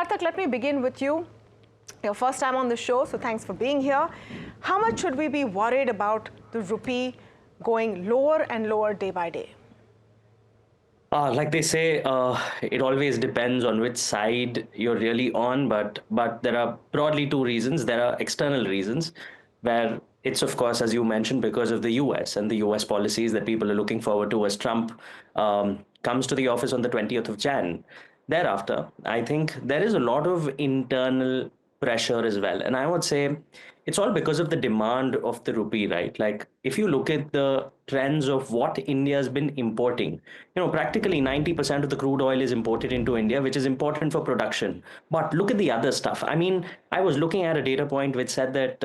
Karthik, let me begin with you. Your first time on the show, so thanks for being here. How much should we be worried about the rupee going lower and lower day by day? Like they say, it always depends on which side you're really on. But there are broadly two reasons. There are external reasons, where it's of course, as you mentioned, because of the U.S. and the U.S. policies that people are looking forward to as Trump comes to the office on the 20th of Jan. Thereafter, I think there is a lot of internal pressure as well, and I would say it's all because of the demand of the rupee, right? Like if you look at the trends of what India has been importing, practically 90% of the crude oil is imported into India, which is important for production. But look at the other stuff. I mean, I was looking at a data point which said that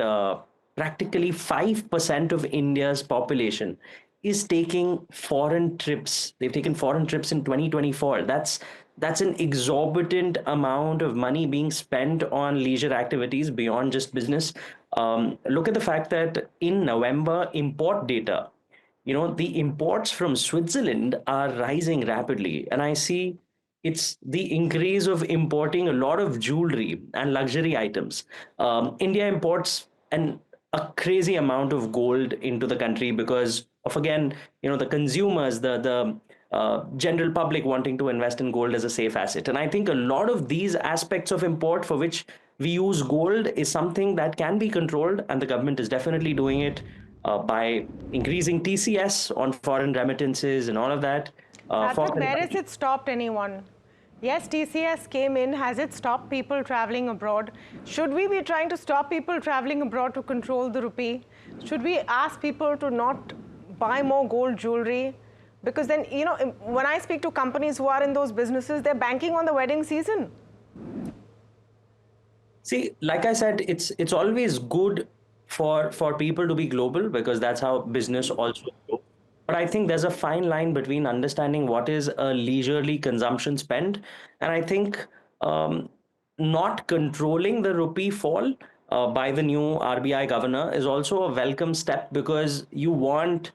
practically 5% of India's population is taking foreign trips. They've taken foreign trips in 2024. That's an exorbitant amount of money being spent on leisure activities beyond just business. Look at the fact that in November, import data, the imports from Switzerland are rising rapidly. And I see it's the increase of importing a lot of jewelry and luxury items. India imports a crazy amount of gold into the country because of, again, the consumers, the general public wanting to invest in gold as a safe asset. And I think a lot of these aspects of import for which we use gold is something that can be controlled, and the government is definitely doing it by increasing TCS on foreign remittances and all of that. Karthik, where has it stopped anyone? Yes, TCS came in. Has it stopped people traveling abroad? Should we be trying to stop people traveling abroad to control the rupee? Should we ask people to not buy more gold jewelry? Because then, when I speak to companies who are in those businesses, they're banking on the wedding season. See, like I said, it's always good for people to be global because that's how business also grows. But I think there's a fine line between understanding what is a leisurely consumption spend, and I think not controlling the rupee fall by the new RBI governor is also a welcome step, because you want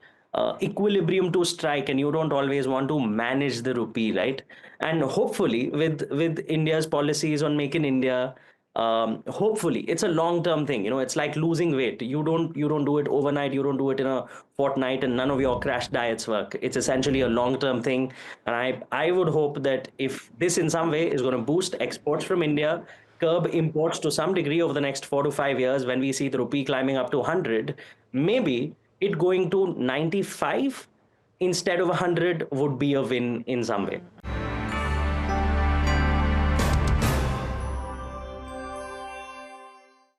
equilibrium to strike, and you don't always want to manage the rupee, right? And hopefully, with India's policies on Make in India, hopefully it's a long term thing. It's like losing weight. You don't do it overnight, you don't do it in a fortnight, and none of your crash diets work. It's essentially a long term thing. And I would hope that if this in some way is going to boost exports from India, curb imports to some degree over the next 4 to 5 years, when we see the rupee climbing up to 100, maybe it going to 95 instead of 100 would be a win in some way.